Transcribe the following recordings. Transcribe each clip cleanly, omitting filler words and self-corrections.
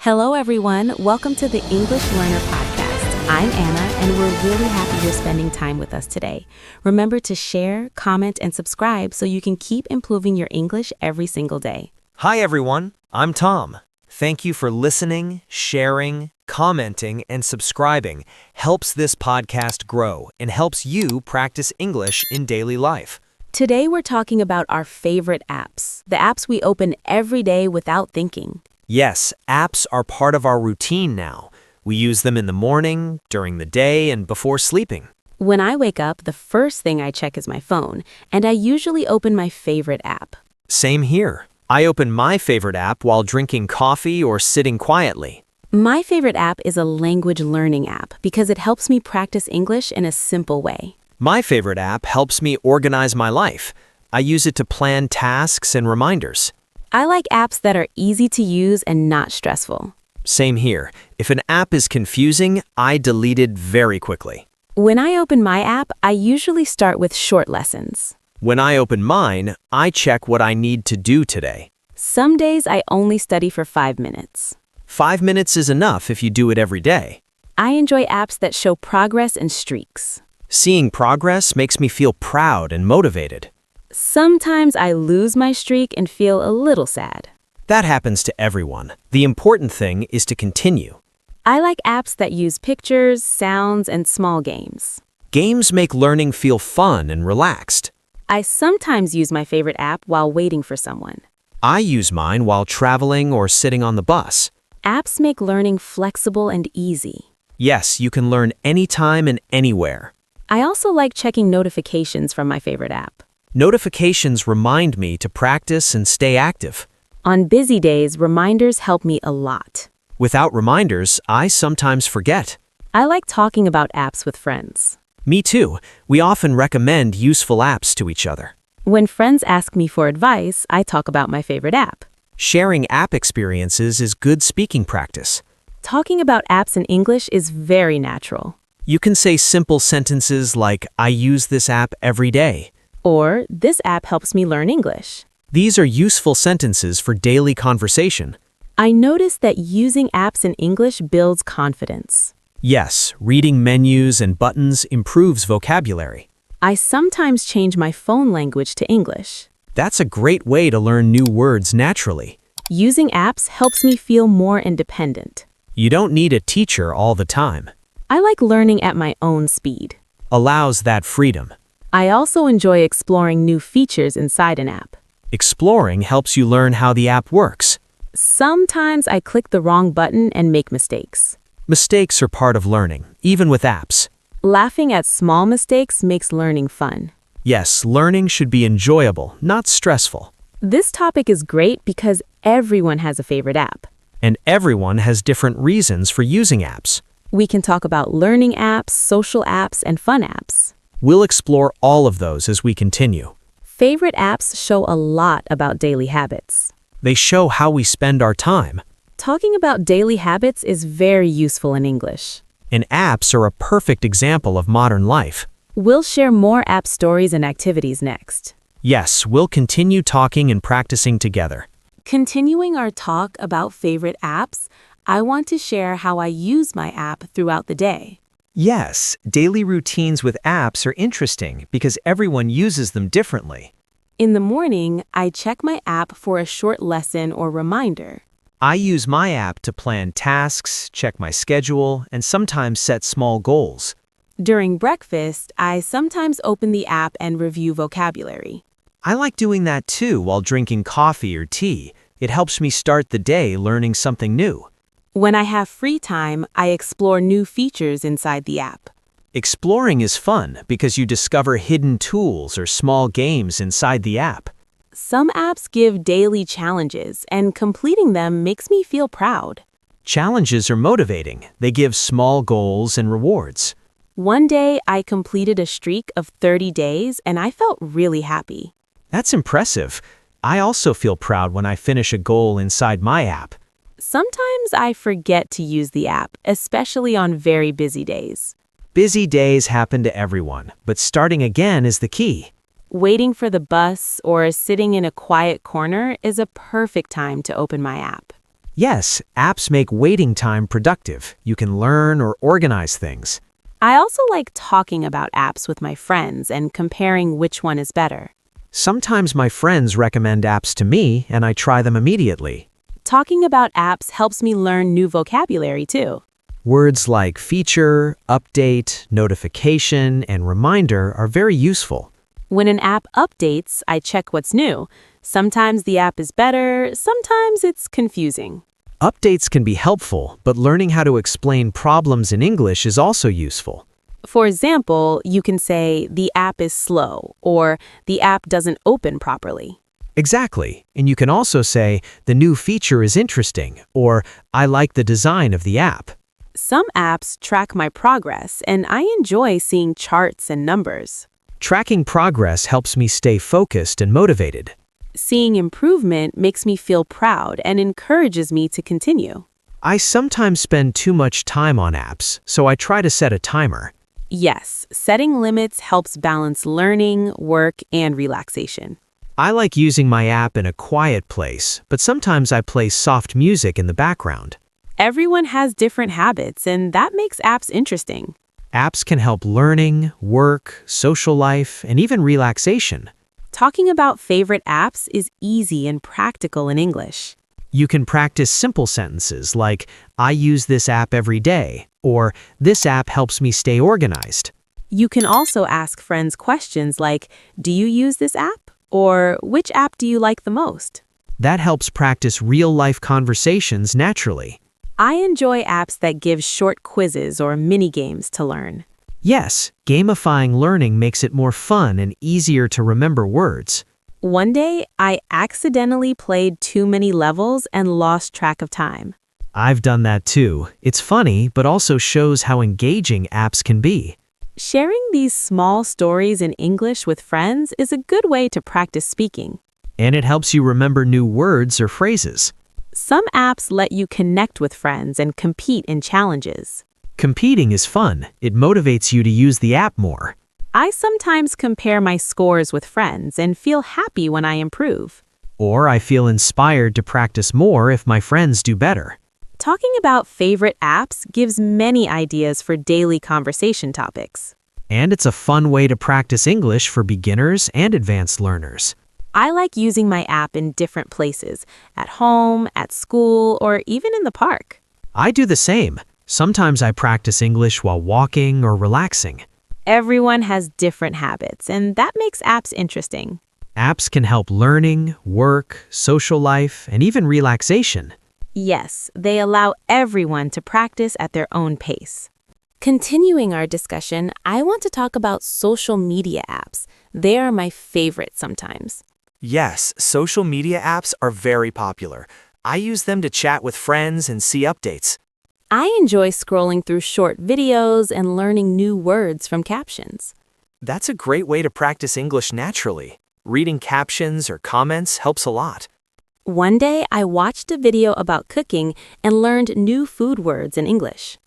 Hello, everyone. Welcome to the English Learner Podcast. I'm Anna, and we're really happy you're spending time with us today. Remember to share, comment, and subscribe so you can keep improving your English every single day. Hi, everyone. I'm Tom. Thank you for listening, sharing, commenting, and subscribing. Helps this podcast grow and helps you practice English in daily life. Today, we're talking about our favorite apps, the apps we open every day without thinking. Yes, apps are part of our routine now. We use them in the morning, during the day, and before sleeping. When I wake up, the first thing I check is my phone, and I usually open my favorite app. Same here. I open my favorite app while drinking coffee or sitting quietly. My favorite app is a language learning app because it helps me practice English in a simple way. My favorite app helps me organize my life. I use it to plan tasks and reminders. I like apps that are easy to use and not stressful. Same here. If an app is confusing, I delete it very quickly. When I open my app, I usually start with short lessons. When I open mine, I check what I need to do today. Some days I only study for 5 minutes. 5 minutes is enough if you do it every day. I enjoy apps that show progress and streaks. Seeing progress makes me feel proud and motivated. Sometimes I lose my streak and feel a little sad. That happens to everyone. The important thing is to continue. I like apps that use pictures, sounds, and small games. Games make learning feel fun and relaxed. I sometimes use my favorite app while waiting for someone. I use mine while traveling or sitting on the bus. Apps make learning flexible and easy. Yes, you can learn anytime and anywhere. I also like checking notifications from my favorite app. Notifications remind me to practice and stay active. On busy days, reminders help me a lot. Without reminders, I sometimes forget. I like talking about apps with friends. Me too. We often recommend useful apps to each other. When friends ask me for advice, I talk about my favorite app. Sharing app experiences is good speaking practice. Talking about apps in English is very natural. You can say simple sentences like, I use this app every day. Or, this app helps me learn English. These are useful sentences for daily conversation. I noticed that using apps in English builds confidence. Yes, reading menus and buttons improves vocabulary. I sometimes change my phone language to English. That's a great way to learn new words naturally. Using apps helps me feel more independent. You don't need a teacher all the time. I like learning at my own speed. Allows that freedom. I also enjoy exploring new features inside an app. Exploring helps you learn how the app works. Sometimes I click the wrong button and make mistakes. Mistakes are part of learning, even with apps. Laughing at small mistakes makes learning fun. Yes, learning should be enjoyable, not stressful. This topic is great because everyone has a favorite app. And everyone has different reasons for using apps. We can talk about learning apps, social apps, and fun apps. We'll explore all of those as we continue. Favorite apps show a lot about daily habits. They show how we spend our time. Talking about daily habits is very useful in English. And apps are a perfect example of modern life. We'll share more app stories and activities next. Yes, we'll continue talking and practicing together. Continuing our talk about favorite apps, I want to share how I use my app throughout the day. Yes, daily routines with apps are interesting because everyone uses them differently. In the morning, I check my app for a short lesson or reminder. I use my app to plan tasks, check my schedule, and sometimes set small goals. During breakfast, I sometimes open the app and review vocabulary. I like doing that too while drinking coffee or tea. It helps me start the day learning something new. When I have free time, I explore new features inside the app. Exploring is fun because you discover hidden tools or small games inside the app. Some apps give daily challenges, and completing them makes me feel proud. Challenges are motivating. They give small goals and rewards. One day, I completed a streak of 30 days, and I felt really happy. That's impressive. I also feel proud when I finish a goal inside my app. Sometimes I forget to use the app, especially on very busy days. Busy days happen to everyone, but starting again is the key. Waiting for the bus or sitting in a quiet corner is a perfect time to open my app. Yes, apps make waiting time productive. You can learn or organize things. I also like talking about apps with my friends and comparing which one is better. Sometimes my friends recommend apps to me and I try them immediately. Talking about apps helps me learn new vocabulary too. Words like feature, update, notification, and reminder are very useful. When an app updates, I check what's new. Sometimes the app is better, sometimes it's confusing. Updates can be helpful, but learning how to explain problems in English is also useful. For example, you can say, the app is slow, or the app doesn't open properly. Exactly, and you can also say, the new feature is interesting, or I like the design of the app. Some apps track my progress, and I enjoy seeing charts and numbers. Tracking progress helps me stay focused and motivated. Seeing improvement makes me feel proud and encourages me to continue. I sometimes spend too much time on apps, so I try to set a timer. Yes, setting limits helps balance learning, work, and relaxation. I like using my app in a quiet place, but sometimes I play soft music in the background. Everyone has different habits, and that makes apps interesting. Apps can help learning, work, social life, and even relaxation. Talking about favorite apps is easy and practical in English. You can practice simple sentences like, I use this app every day, or this app helps me stay organized. You can also ask friends questions like, do you use this app? Or which app do you like the most? That helps practice real-life conversations naturally. I enjoy apps that give short quizzes or mini games to learn. Yes, gamifying learning makes it more fun and easier to remember words. One day, I accidentally played too many levels and lost track of time. I've done that too. It's funny, but also shows how engaging apps can be. Sharing these small stories in English with friends is a good way to practice speaking. And it helps you remember new words or phrases. Some apps let you connect with friends and compete in challenges. Competing is fun. It motivates you to use the app more. I sometimes compare my scores with friends and feel happy when I improve. Or I feel inspired to practice more if my friends do better. Talking about favorite apps gives many ideas for daily conversation topics. And it's a fun way to practice English for beginners and advanced learners. I like using my app in different places, at home, at school, or even in the park. I do the same. Sometimes I practice English while walking or relaxing. Everyone has different habits, and that makes apps interesting. Apps can help learning, work, social life, and even relaxation. Yes, they allow everyone to practice at their own pace. Continuing our discussion, I want to talk about social media apps. They are my favorite sometimes. Yes, social media apps are very popular. I use them to chat with friends and see updates. I enjoy scrolling through short videos and learning new words from captions. That's a great way to practice English naturally. Reading captions or comments helps a lot. One day, I watched a video about cooking and learned new food words in English.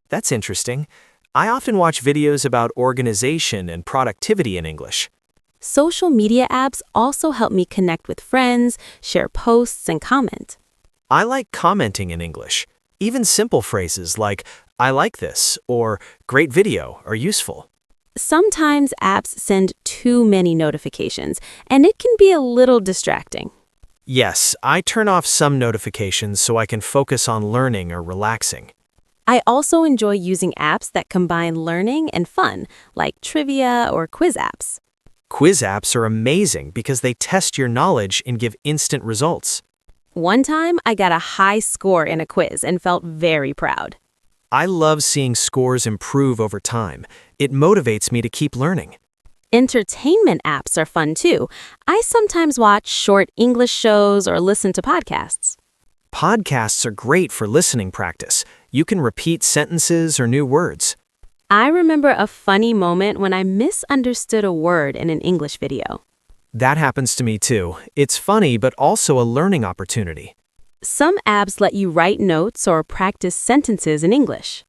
That's interesting. I often watch videos about organization and productivity in English. Social media apps also help me connect with friends, share posts, and comment. I like commenting in English. Even simple phrases like, I like this, or great video are useful. Sometimes apps send too many notifications, and it can be a little distracting. Yes, I turn off some notifications so I can focus on learning or relaxing. I also enjoy using apps that combine learning and fun, like trivia or quiz apps. Quiz apps are amazing because they test your knowledge and give instant results. One time, I got a high score in a quiz and felt very proud. I love seeing scores improve over time. It motivates me to keep learning. Entertainment apps are fun too. I sometimes watch short English shows or listen to podcasts. Podcasts are great for listening practice. You can repeat sentences or new words. I remember a funny moment when I misunderstood a word in an English video. That happens to me too. It's funny, but also a learning opportunity. Some apps let you write notes or practice sentences in English.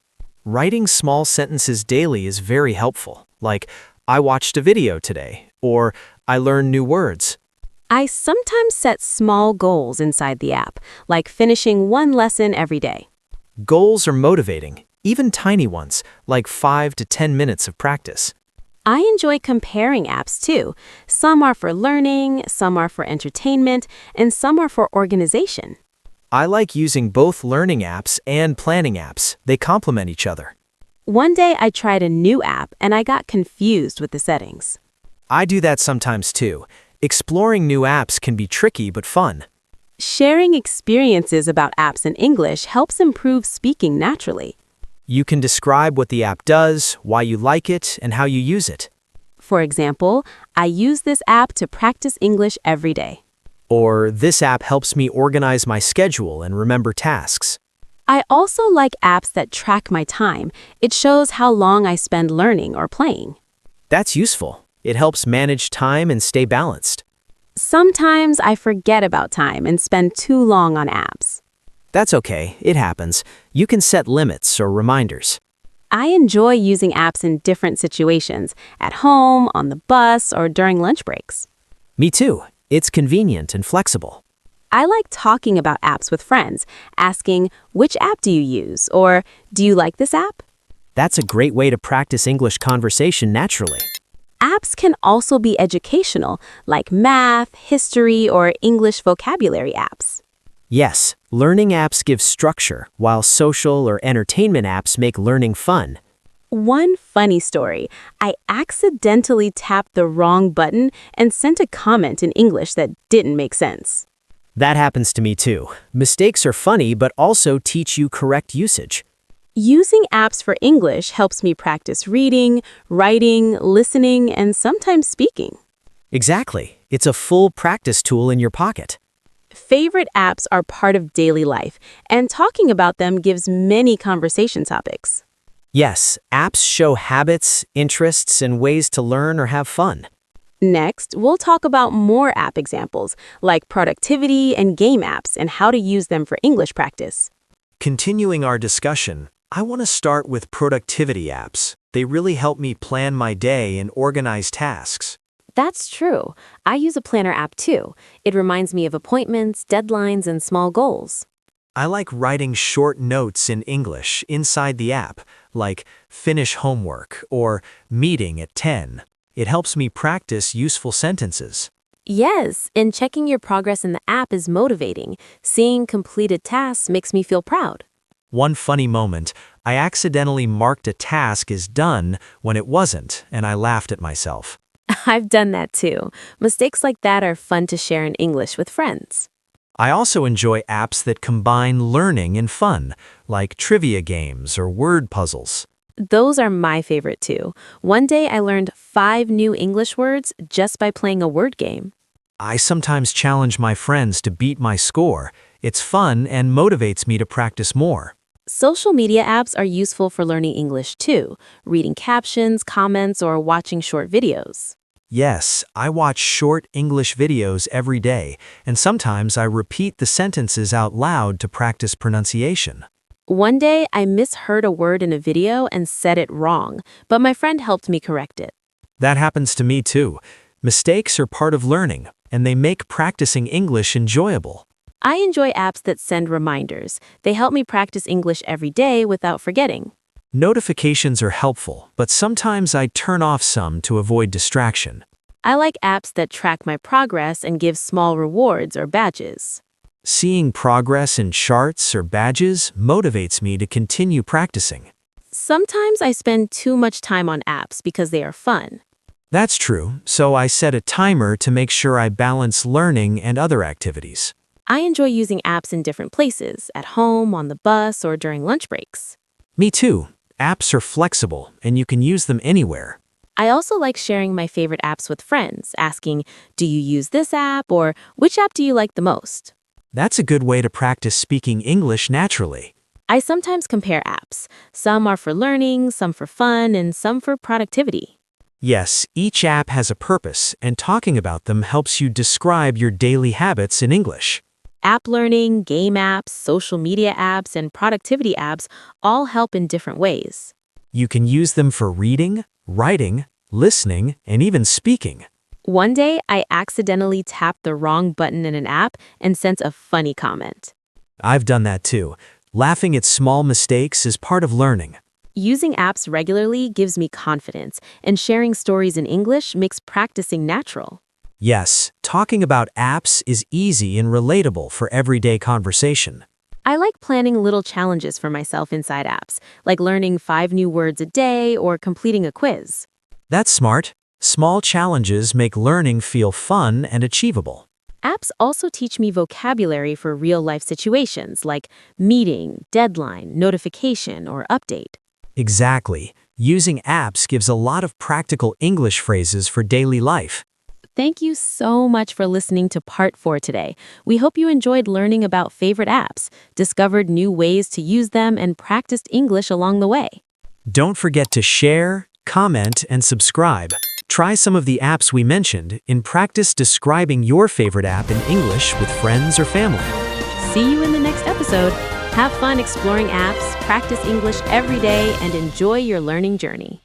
Writing small sentences daily is very helpful, like, I watched a video today, or I learned new words. I sometimes set small goals inside the app, like finishing one lesson every day. Goals are motivating, even tiny ones, like 5 to 10 minutes of practice. I enjoy comparing apps too. Some are for learning, some are for entertainment, and some are for organization. I like using both learning apps and planning apps. They complement each other. One day I tried a new app and I got confused with the settings. I do that sometimes too. Exploring new apps can be tricky but fun. Sharing experiences about apps in English helps improve speaking naturally. You can describe what the app does, why you like it, and how you use it. For example, I use this app to practice English every day. Or, this app helps me organize my schedule and remember tasks. I also like apps that track my time. It shows how long I spend learning or playing. That's useful. It helps manage time and stay balanced. Sometimes I forget about time and spend too long on apps. That's okay, it happens. You can set limits or reminders. I enjoy using apps in different situations, at home, on the bus, or during lunch breaks. Me too. It's convenient and flexible. I like talking about apps with friends, asking, which app do you use? Or, do you like this app? That's a great way to practice English conversation naturally. Apps can also be educational, like math, history, or English vocabulary apps. Yes, learning apps give structure, while social or entertainment apps make learning fun. One funny story, I accidentally tapped the wrong button and sent a comment in English that didn't make sense. That happens to me too. Mistakes are funny, but also teach you correct usage. Using apps for English helps me practice reading, writing, listening, and sometimes speaking. Exactly. It's a full practice tool in your pocket. Favorite apps are part of daily life, and talking about them gives many conversation topics. Yes, apps show habits, interests, and ways to learn or have fun. Next, we'll talk about more app examples, like productivity and game apps, and how to use them for English practice. Continuing our discussion, I want to start with productivity apps. They really help me plan my day and organize tasks. That's true. I use a planner app too. It reminds me of appointments, deadlines, and small goals. I like writing short notes in English inside the app, like finish homework or meeting at 10. It helps me practice useful sentences. Yes, and checking your progress in the app is motivating. Seeing completed tasks makes me feel proud. One funny moment, I accidentally marked a task as done when it wasn't, and I laughed at myself. I've done that too. Mistakes like that are fun to share in English with friends. I also enjoy apps that combine learning and fun, like trivia games or word puzzles. Those are my favorite too. One day I learned 5 new English words just by playing a word game. I sometimes challenge my friends to beat my score. It's fun and motivates me to practice more. Social media apps are useful for learning English too, reading captions, comments, or watching short videos. Yes, I watch short English videos every day, and sometimes I repeat the sentences out loud to practice pronunciation. One day I misheard a word in a video and said it wrong, but my friend helped me correct it. That happens to me too. Mistakes are part of learning, and they make practicing English enjoyable. I enjoy apps that send reminders. They help me practice English every day without forgetting. Notifications are helpful, but sometimes I turn off some to avoid distraction. I like apps that track my progress and give small rewards or badges. Seeing progress in charts or badges motivates me to continue practicing. Sometimes I spend too much time on apps because they are fun. That's true, so I set a timer to make sure I balance learning and other activities. I enjoy using apps in different places, at home, on the bus, or during lunch breaks. Me too. Apps are flexible, and you can use them anywhere. I also like sharing my favorite apps with friends, asking, do you use this app, or which app do you like the most? That's a good way to practice speaking English naturally. I sometimes compare apps. Some are for learning, some for fun, and some for productivity. Yes, each app has a purpose, and talking about them helps you describe your daily habits in English. App learning, game apps, social media apps, and productivity apps all help in different ways. You can use them for reading, writing, listening, and even speaking. One day, I accidentally tapped the wrong button in an app and sent a funny comment. I've done that too. Laughing at small mistakes is part of learning. Using apps regularly gives me confidence, and sharing stories in English makes practicing natural. Yes, talking about apps is easy and relatable for everyday conversation. I like planning little challenges for myself inside apps, like learning 5 new words a day or completing a quiz. That's smart. Small challenges make learning feel fun and achievable. Apps also teach me vocabulary for real-life situations like meeting, deadline, notification, or update. Exactly. Using apps gives a lot of practical English phrases for daily life. Thank you so much for listening to Part 4 today. We hope you enjoyed learning about favorite apps, discovered new ways to use them, and practiced English along the way. Don't forget to share, comment, and subscribe. Try some of the apps we mentioned and practice describing your favorite app in English with friends or family. See you in the next episode. Have fun exploring apps, practice English every day, and enjoy your learning journey.